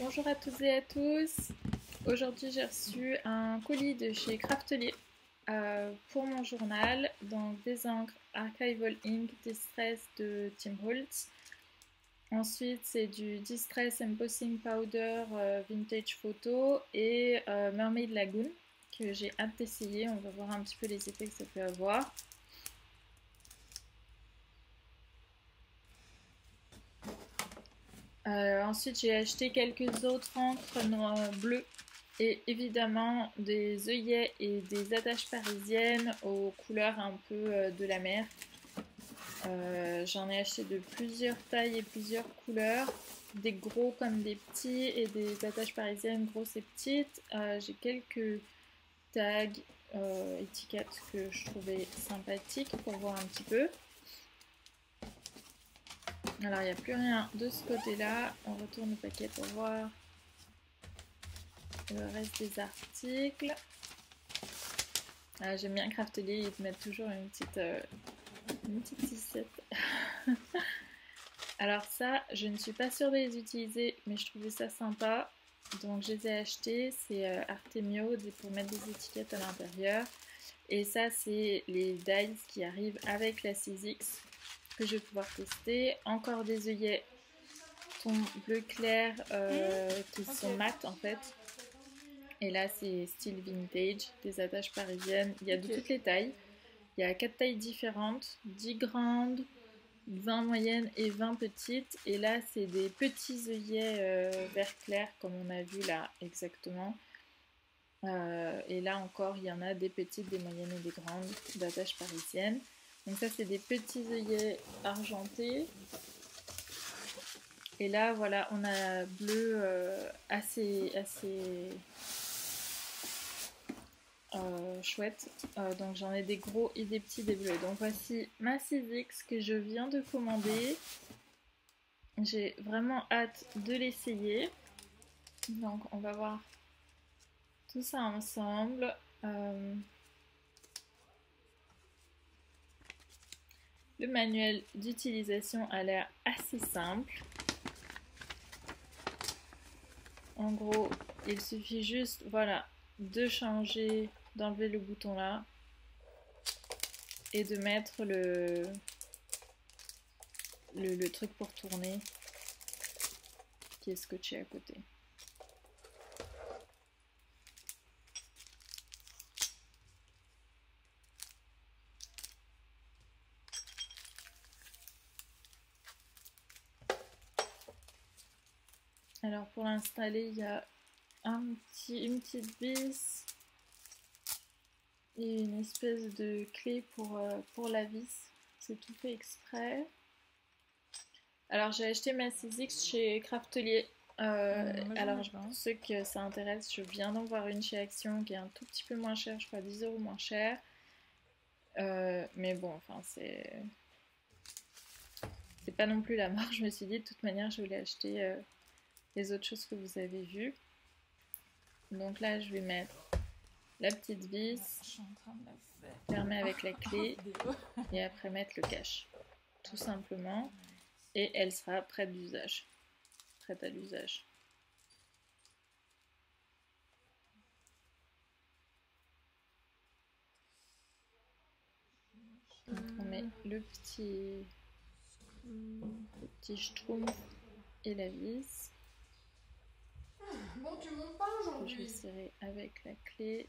Bonjour à toutes et à tous. Aujourd'hui, j'ai reçu un colis de chez Craftelier pour mon journal. Donc, des encres Archival Ink Distress de Tim Holtz. Ensuite, c'est du Distress Embossing Powder Vintage Photo et Mermaid Lagoon que j'ai hâte d'essayer. On va voir un petit peu les effets que ça peut avoir. Ensuite, j'ai acheté quelques autres encres bleues et évidemment des œillets et des attaches parisiennes aux couleurs un peu de la mer. J'en ai acheté de plusieurs tailles et plusieurs couleurs, des gros comme des petits et des attaches parisiennes grosses et petites. J'ai quelques tags, étiquettes que je trouvais sympathiques pour voir un petit peu. Alors il n'y a plus rien de ce côté-là. On retourne au paquet pour voir le reste des articles. J'aime bien Craftelier, ils te mettent toujours une petite tissette. Alors ça, je ne suis pas sûre de les utiliser, mais je trouvais ça sympa. Donc je les ai achetés, c'est Artemio pour mettre des étiquettes à l'intérieur. Et ça, c'est les dies qui arrivent avec la 6X que je vais pouvoir tester. Encore des œillets ton bleu clair qui sont mat en fait. Et là, c'est style vintage, des attaches parisiennes. Il y a de toutes les tailles. Il y a 4 tailles différentes, 10 grandes, 20 moyennes et 20 petites. Et là, c'est des petits œillets vert clair, comme on a vu là exactement. Et là encore, il y en a des petites, des moyennes et des grandes d'attaches parisiennes. Donc ça, c'est des petits œillets argentés. Et là, voilà, on a bleu assez chouette. Donc j'en ai des gros et des petits, des bleus. Donc voici ma 6X que je viens de commander. J'ai vraiment hâte de l'essayer. Donc on va voir tout ça ensemble. Le manuel d'utilisation a l'air assez simple. En gros, il suffit juste, voilà, de changer, d'enlever le bouton là et de mettre le truc pour tourner qui est scotché à côté. Alors pour l'installer, il y a une petite vis et une espèce de clé pour la vis. C'est tout fait exprès. Alors j'ai acheté ma 6X chez Craftelier. Alors pour ceux que ça intéresse, je viens d'en voir une chez Action qui est un tout petit peu moins chère, je crois 10 € moins cher. Mais bon, enfin c'est pas non plus la marque. Je me suis dit de toute manière je voulais acheter les autres choses que vous avez vues. Donc là je vais mettre la petite vis, fermer avec la clé et après mettre le cache. Tout simplement. Et elle sera prête d'usage. Prête à l'usage. On met le petit schtroumpf et la vis. Bon, tu montes pas aujourd'hui. Je vais serrer avec la clé.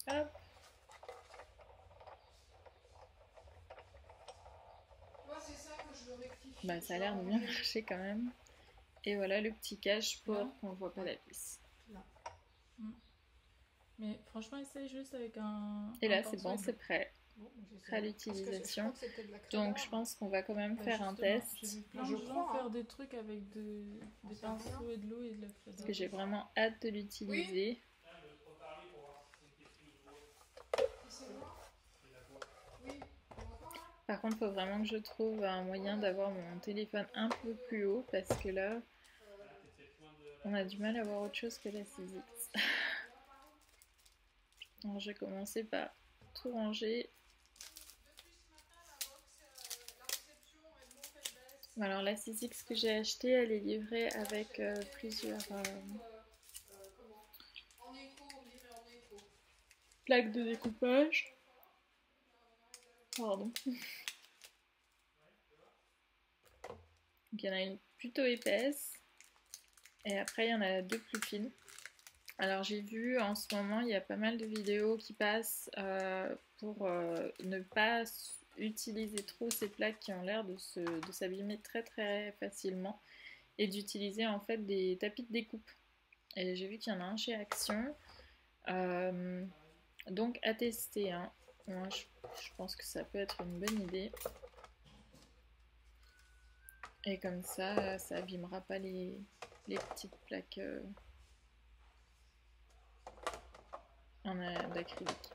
Hop. Moi, c'est ça que je veux rectifier. Bah, ça a l'air de bien marcher quand même. Et voilà le petit cache pour qu'on ne voit pas la vis. Là. Mais franchement, essaye juste avec un. Et là, c'est bon, c'est prêt. Bon, à l'utilisation. Je crois que Donc je pense qu'on va quand même faire un test. J'ai vu plein de gens faire des trucs avec des pinceaux et de l'eau et de la fleur. Parce que j'ai vraiment hâte de l'utiliser. Par contre, il faut vraiment que je trouve un moyen d'avoir mon téléphone un peu plus haut parce que là, on a du mal à voir autre chose que la 6X. Alors, je vais commencer par tout ranger. Alors, la 6X que j'ai achetée, elle est livrée avec plusieurs plaques de découpage. Pardon. Donc, il y en a une plutôt épaisse et après il y en a deux plus fines. Alors j'ai vu en ce moment il y a pas mal de vidéos qui passent pour ne pas utiliser trop ces plaques qui ont l'air de s'abîmer très très facilement et d'utiliser en fait des tapis de découpe. Et j'ai vu qu'il y en a un chez Action. Donc à tester, hein. Moi je pense que ça peut être une bonne idée. Et comme ça abîmera pas les petites plaques d'acrylique.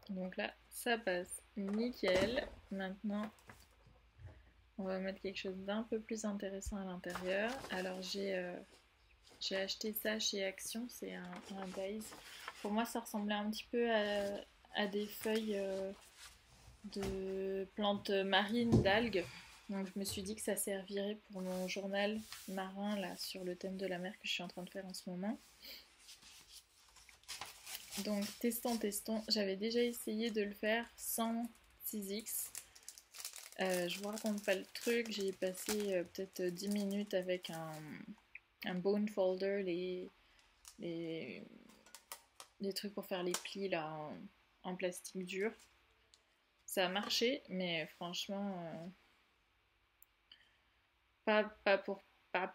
Donc là, ça passe nickel. Maintenant, on va mettre quelque chose d'un peu plus intéressant à l'intérieur. Alors j'ai acheté ça chez Action, c'est un dies. Pour moi, ça ressemblait un petit peu à des feuilles de plantes marines, d'algues. Donc je me suis dit que ça servirait pour mon journal marin là sur le thème de la mer que je suis en train de faire en ce moment. Donc testons. J'avais déjà essayé de le faire sans 6X. Je vous raconte pas le truc, j'ai passé peut-être 10 minutes avec un bone folder, les trucs pour faire les plis là en plastique dur. Ça a marché, mais franchement, pas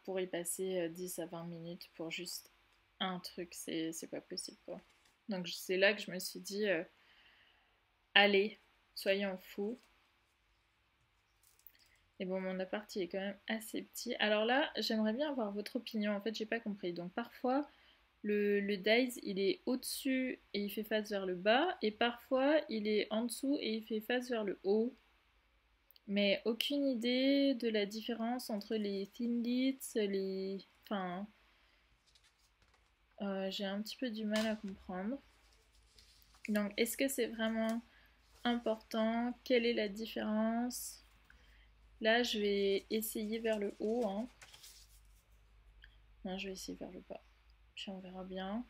pour y passer 10 à 20 minutes pour juste un truc, c'est pas possible quoi. Donc c'est là que je me suis dit, allez, soyons fous. Et bon, mon appart il est quand même assez petit. Alors là, j'aimerais bien avoir votre opinion, en fait j'ai pas compris. Donc parfois, le dies il est au-dessus et il fait face vers le bas, et parfois il est en dessous et il fait face vers le haut. Mais aucune idée de la différence entre les thin lids, Enfin... j'ai un petit peu du mal à comprendre. Donc, est-ce que c'est vraiment important? Quelle est la différence? Là, je vais essayer vers le haut. Hein. Non, je vais essayer vers le bas. Puis on verra bien.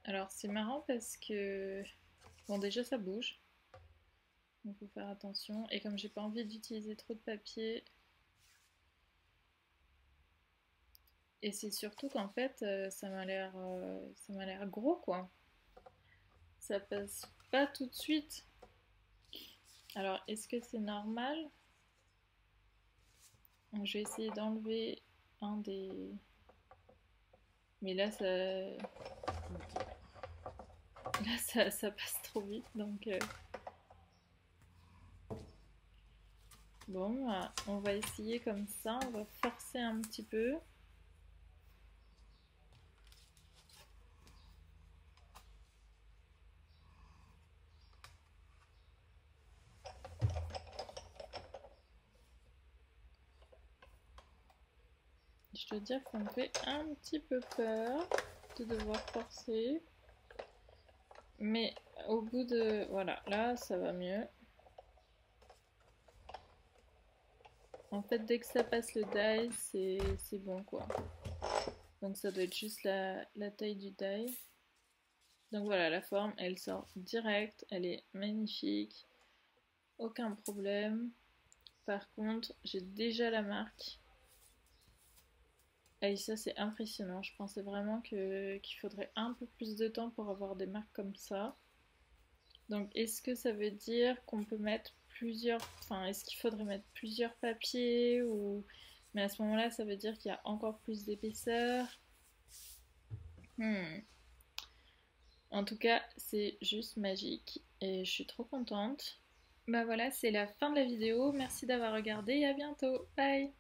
Alors c'est marrant parce que bon déjà ça bouge, donc faut faire attention. Et comme j'ai pas envie d'utiliser trop de papier, et c'est surtout qu'en fait ça m'a l'air gros quoi. Ça passe pas tout de suite. Alors est-ce que c'est normal? Donc, je vais essayer d'enlever un des... Mais là ça passe trop vite donc... Bon, on va essayer comme ça, on va forcer un petit peu. Je dois dire que ça me fait un petit peu peur de devoir forcer. Mais au bout de... Voilà, là ça va mieux. En fait, dès que ça passe le die, c'est bon quoi. Donc ça doit être juste la taille du die. Donc voilà, la forme, elle sort direct, elle est magnifique, aucun problème. Par contre, j'ai déjà la marque. Et ça, c'est impressionnant. Je pensais vraiment qu'il faudrait un peu plus de temps pour avoir des marques comme ça. Donc, est-ce que ça veut dire qu'on peut mettre plusieurs... Enfin, est-ce qu'il faudrait mettre plusieurs papiers ou... Mais à ce moment-là, ça veut dire qu'il y a encore plus d'épaisseur. En tout cas, c'est juste magique et je suis trop contente. Bah voilà, c'est la fin de la vidéo. Merci d'avoir regardé et à bientôt. Bye!